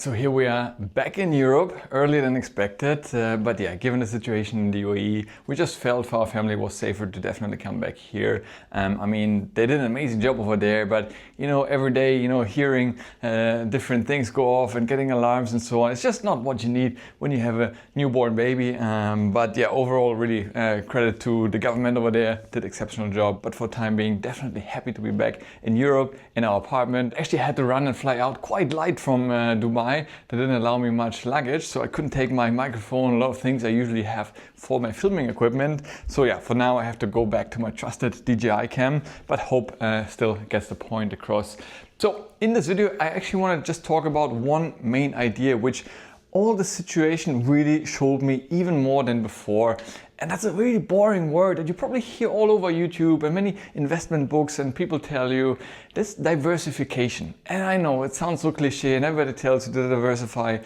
So here we are back in Europe, earlier than expected, but yeah, given the situation in the UAE, we just felt for our family it was safer to definitely come back here. I mean, they did an amazing job over there, but every day, hearing different things go off and getting alarms and so on, it's just not what you need when you have a newborn baby. But yeah, overall, really credit to the government over there, did an exceptional job. But for the time being, definitely happy to be back in Europe, in our apartment. Actually had to run and fly out quite light from Dubai. They didn't allow me much luggage, so I couldn't take my microphone, a lot of things I usually have for my filming equipment. So yeah, for now I have to go back to my trusted DJI cam, but hope still gets the point across. So in this video, I actually want to just talk about one main idea, which all the situation really showed me even more than before. And that's a really boring word that you probably hear all over YouTube and many investment books, and people tell you this diversification. And I know it sounds so cliche and everybody tells you to diversify,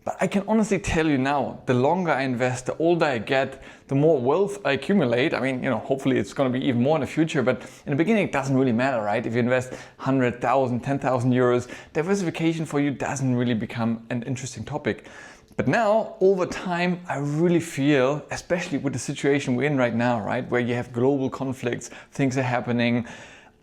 but I can honestly tell you now, the longer I invest, the older I get, the more wealth I accumulate. I mean, hopefully it's going to be even more in the future, but in the beginning it doesn't really matter, right? If you invest 100,000, 10,000 euros, diversification for you doesn't really become an interesting topic. But now, over time, I really feel, especially with the situation we're in right now, right, where you have global conflicts, things are happening.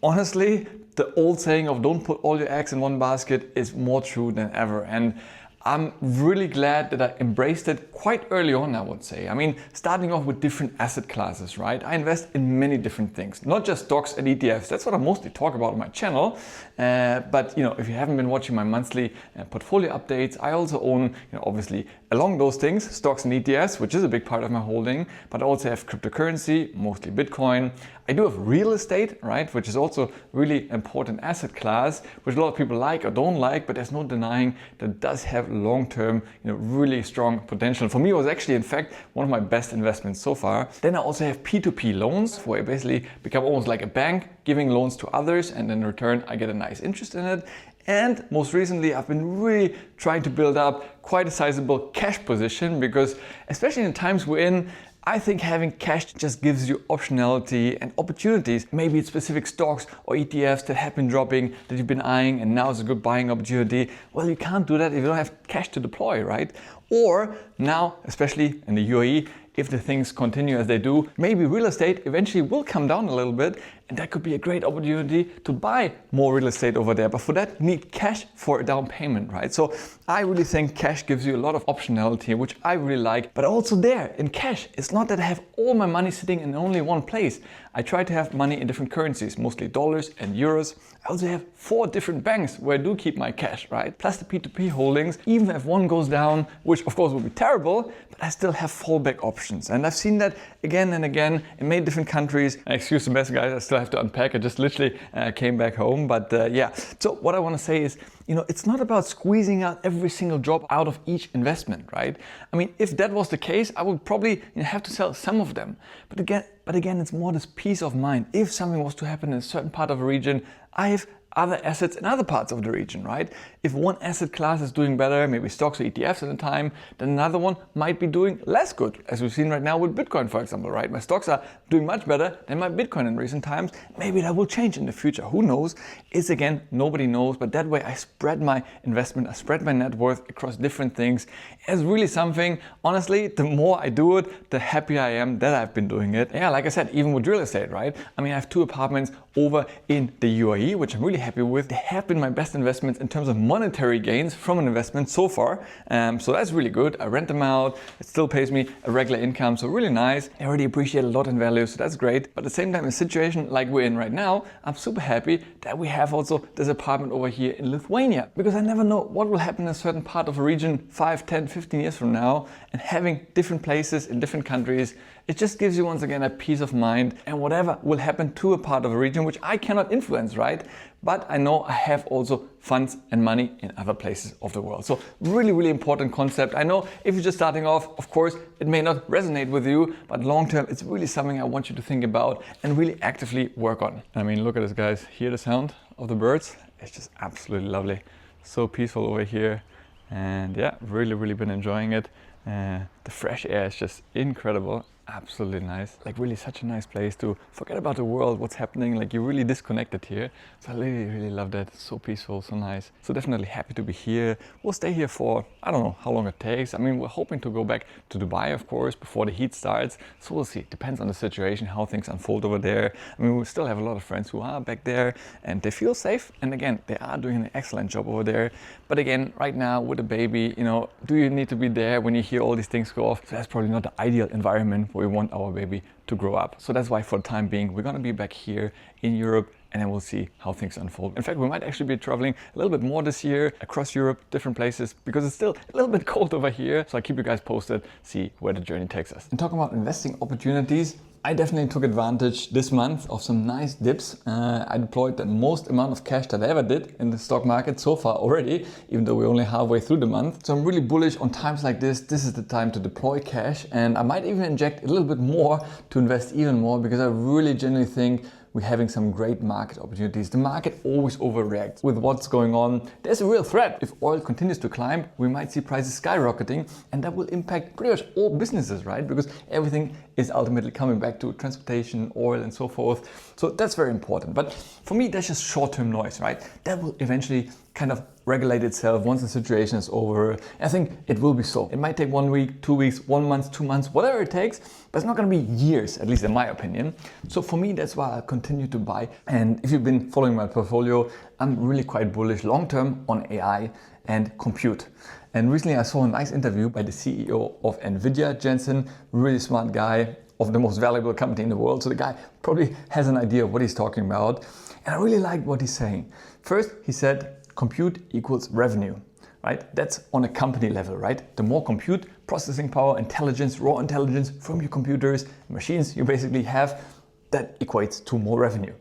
Honestly, the old saying of don't put all your eggs in one basket is more true than ever. And I'm really glad that I embraced it quite early on, I would say. I mean, starting off with different asset classes, right? I invest in many different things, not just stocks and ETFs. That's what I mostly talk about on my channel. But if you haven't been watching my monthly portfolio updates, I also own, obviously along those things, stocks and ETFs, which is a big part of my holding, but I also have cryptocurrency, mostly Bitcoin. I do have real estate, right, which is also really important asset class, which a lot of people like or don't like, but there's no denying that it does have long-term, really strong potential. For me, it was actually, in fact, one of my best investments so far. Then I also have P2P loans, where I basically become almost like a bank, giving loans to others, and in return, I get a nice interest in it. And most recently, I've been really trying to build up quite a sizable cash position, because especially in the times we're in, I think having cash just gives you optionality and opportunities. Maybe it's specific stocks or ETFs that have been dropping that you've been eyeing and now is a good buying opportunity. Well, you can't do that if you don't have cash to deploy, right? Or now, especially in the UAE, if the things continue as they do, maybe real estate eventually will come down a little bit, and that could be a great opportunity to buy more real estate over there. But for that, you need cash for a down payment, right? So I really think cash gives you a lot of optionality, which I really like. But also there, in cash, it's not that I have all my money sitting in only one place. I try to have money in different currencies, mostly dollars and euros. I also have 4 different banks where I do keep my cash, right? Plus the P2P holdings, even if one goes down, which of course would be terrible, but I still have fallback options. And I've seen that again and again in many different countries. Excuse the mess, guys, I still have to unpack. I just literally came back home. But yeah, so what I want to say is, it's not about squeezing out every single drop out of each investment, right? I mean, if that was the case, I would probably have to sell some of them. But again, it's more this peace of mind. If something was to happen in a certain part of a region, I have other assets in other parts of the region, right? If one asset class is doing better, maybe stocks or ETFs at a time, then another one might be doing less good, as we've seen right now with Bitcoin, for example, right? My stocks are doing much better than my Bitcoin in recent times. Maybe that will change in the future. Who knows? It's again, nobody knows, but that way I spread my investment, I spread my net worth across different things. It's really something, honestly, the more I do it, the happier I am that I've been doing it. Yeah, like I said, even with real estate, right? I mean, I have 2 apartments over in the UAE, which I'm really happy with. They have been my best investments in terms of monetary gains from an investment so far. So that's really good. I rent them out. It still pays me a regular income. So really nice. I already appreciate a lot in value. So that's great. But at the same time, in a situation like we're in right now, I'm super happy that we have also this apartment over here in Lithuania, because I never know what will happen in a certain part of a region 5, 10, 15 years from now. And having different places in different countries, it just gives you once again a peace of mind, and whatever will happen to a part of a region, which I cannot influence, right? But I know I have also funds and money in other places of the world. So really, really important concept. I know if you're just starting off, of course, it may not resonate with you, but long term, it's really something I want you to think about and really actively work on. I mean, look at this, guys. Hear the sound of the birds? It's just absolutely lovely. So peaceful over here. And yeah, really, really been enjoying it. The fresh air is just incredible. absolutely nice. Like really such a nice place to forget about the world, what's happening. Like you're really disconnected here. So I really love that. It's so peaceful, so nice. So definitely happy to be here. We'll stay here for, I don't know how long it takes. I mean, we're hoping to go back to Dubai, of course, before the heat starts. So we'll see. Depends on the situation, how things unfold over there. I mean, we still have a lot of friends who are back there and they feel safe. And again, they are doing an excellent job over there. But again, right now with a baby, you know, do you need to be there when you hear all these things go off? So that's probably not the ideal environment where we want our baby to grow up. So that's why for the time being, we're going to be back here in Europe, and then we'll see how things unfold. In fact, we might actually be traveling a little bit more this year across Europe, different places, because it's still a little bit cold over here. So I keep you guys posted, see where the journey takes us. And talking about investing opportunities, I definitely took advantage this month of some nice dips. I deployed the most amount of cash that I ever did in the stock market so far already, even though we're only halfway through the month. So I'm really bullish on times like this. This is the time to deploy cash, and I might even inject a little bit more to invest even more, because I really genuinely think we're having some great market opportunities. The market always overreacts with what's going on. There's a real threat. If oil continues to climb, we might see prices skyrocketing, and that will impact pretty much all businesses, right? Because everything is ultimately coming back to transportation, oil, and so forth. So that's very important. But for me, that's just short-term noise, right? That will eventually kind of regulate itself once the situation is over. I think it will be so. It might take 1 week, 2 weeks, 1 month, 2 months, whatever it takes, but it's not going to be years, at least in my opinion. So for me, that's why I'll continue to buy. And if you've been following my portfolio, I'm really quite bullish long-term on AI and compute. And recently I saw a nice interview by the CEO of NVIDIA, Jensen, really smart guy, of the most valuable company in the world. So the guy probably has an idea of what he's talking about. And I really liked what he's saying. First, he said, compute equals revenue, right? That's on a company level, right? The more compute, processing power, intelligence, raw intelligence from your computers, machines you basically have, that equates to more revenue.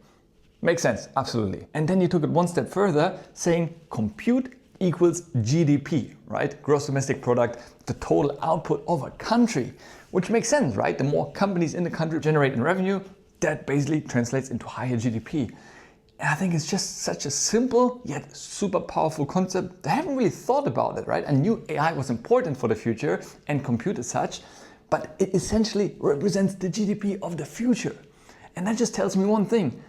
Makes sense, absolutely. And then he took it one step further, saying compute equals GDP, right? Gross domestic product, the total output of a country, which makes sense, right? The more companies in the country generate in revenue, that basically translates into higher GDP. And I think it's just such a simple yet super powerful concept. I haven't really thought about it, right? I knew AI was important for the future and compute as such, but it essentially represents the GDP of the future. And that just tells me one thing.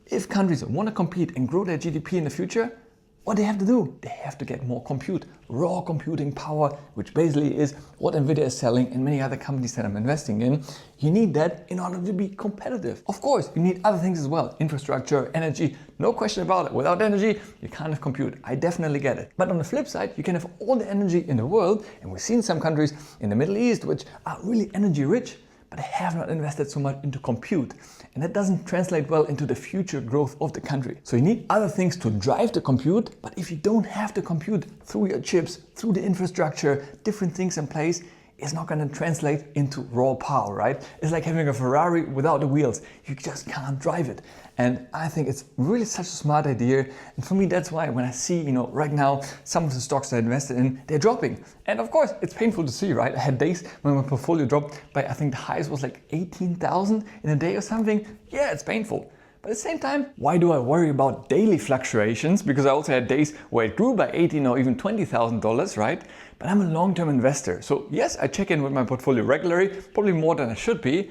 If countries want to compete and grow their GDP in the future, what they have to do? They have to get more compute, raw computing power, which basically is what NVIDIA is selling and many other companies that I'm investing in. You need that in order to be competitive. Of course, you need other things as well. Infrastructure, energy, no question about it. Without energy, you can't have compute. I definitely get it. But on the flip side, you can have all the energy in the world, and we've seen some countries in the Middle East which are really energy rich, but they have not invested so much into compute. And that doesn't translate well into the future growth of the country. So you need other things to drive the compute, but if you don't have the compute through your chips, through the infrastructure, different things in place, it's not going to translate into raw power, right? It's like having a Ferrari without the wheels. You just can't drive it. And I think it's really such a smart idea. And for me, that's why when I see, right now, some of the stocks that I invested in, they're dropping. And of course, it's painful to see, right? I had days when my portfolio dropped by, I think the highest was like 18,000 in a day or something. Yeah, it's painful. But at the same time, why do I worry about daily fluctuations? Because I also had days where it grew by $18,000 or even $20,000, right? But I'm a long-term investor. So yes, I check in with my portfolio regularly, probably more than I should be.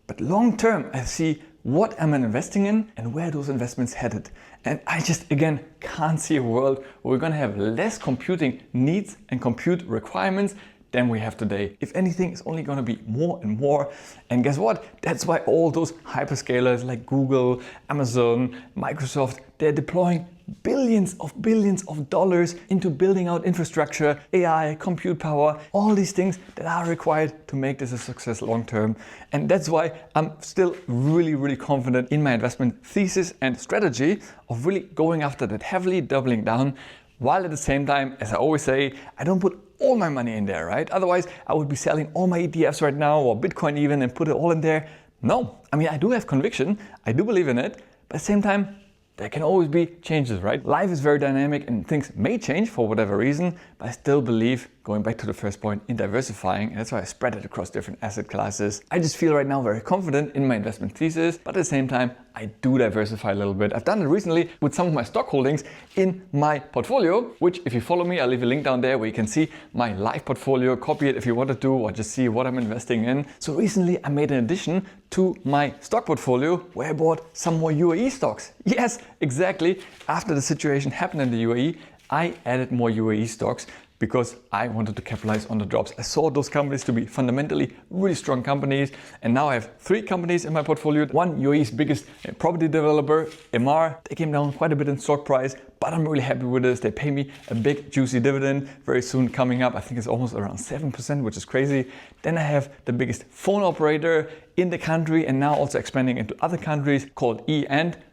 But long-term, I see what am I investing in and where those investments headed. And I just, again, can't see a world where we're going to have less computing needs and compute requirements than we have today. If anything, it's only going to be more and more. And guess what? That's why all those hyperscalers like Google, Amazon, Microsoft, they're deploying billions of dollars into building out infrastructure, AI, compute power, all these things that are required to make this a success long term. And that's why I'm still really confident in my investment thesis and strategy of really going after that heavily, doubling down, while at the same time, as I always say, I don't put all my money in there, right? Otherwise, I would be selling all my ETFs right now, or Bitcoin even, and put it all in there. No, I mean, I do have conviction, I do believe in it, but at the same time, there can always be changes, right? Life is very dynamic and things may change for whatever reason, but I still believe, going back to the first point, in diversifying, and that's why I spread it across different asset classes. I just feel right now very confident in my investment thesis, but at the same time, I do diversify a little bit. I've done it recently with some of my stock holdings in my portfolio, which if you follow me, I'll leave a link down there where you can see my live portfolio, copy it if you wanted to, or just see what I'm investing in. So recently I made an addition to my stock portfolio where I bought some more UAE stocks. Yes, exactly. After the situation happened in the UAE, I added more UAE stocks because I wanted to capitalize on the drops. I saw those companies to be fundamentally really strong companies. And now I have 3 companies in my portfolio. One, UAE's biggest property developer, Emaar. They came down quite a bit in stock price, but I'm really happy with this. They pay me a big juicy dividend very soon coming up. I think it's almost around 7%, which is crazy. Then I have the biggest phone operator in the country and now also expanding into other countries called E&,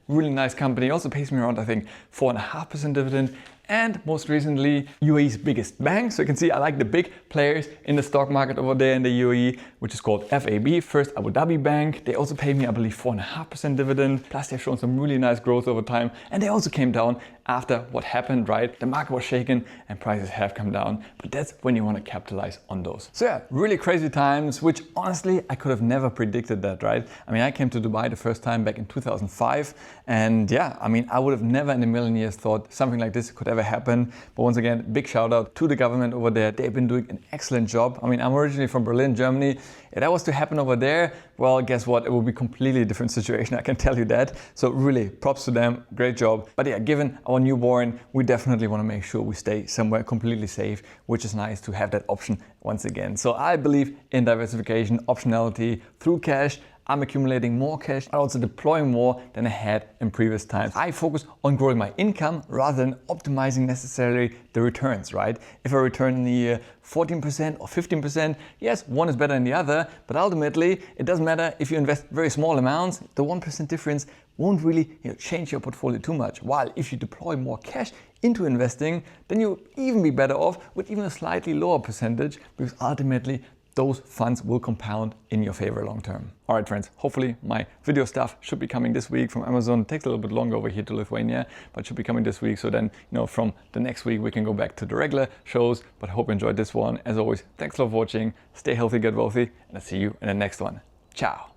really nice company. Also pays me around, I think, 4.5% dividend. And most recently, UAE's biggest bank. So you can see I like the big players in the stock market over there in the UAE, which is called FAB, First Abu Dhabi Bank. They also pay me, I believe, 4.5% dividend. Plus they've shown some really nice growth over time. And they also came down after what happened, right? The market was shaken and prices have come down. But that's when you want to capitalize on those. So yeah, really crazy times, which honestly, I could have never predicted that, right? I mean, I came to Dubai the first time back in 2005. And yeah, I mean, I would have never in a million years thought something like this could ever happen. But once again, big shout out to the government over there. They've been doing an excellent job. I mean, I'm originally from Berlin, Germany. If that was to happen over there, well, guess what? It will be a completely different situation. I can tell you that. So really props to them. Great job. But yeah, given our newborn, we definitely want to make sure we stay somewhere completely safe, which is nice to have that option once again. So I believe in diversification, optionality through cash. I'm accumulating more cash, I also deploying more than I had in previous times. I focus on growing my income rather than optimizing necessarily the returns, right? If I return in the year 14% or 15%, yes, one is better than the other, but ultimately it doesn't matter if you invest very small amounts, the 1% difference won't really change your portfolio too much. While if you deploy more cash into investing, then you'll even be better off with even a slightly lower percentage, because ultimately those funds will compound in your favor long term. All right, friends, hopefully my video stuff should be coming this week from Amazon. It takes a little bit longer over here to Lithuania, but should be coming this week. So then, from the next week, we can go back to the regular shows. But I hope you enjoyed this one. As always, thanks a lot for watching. Stay healthy, get wealthy, and I'll see you in the next one. Ciao.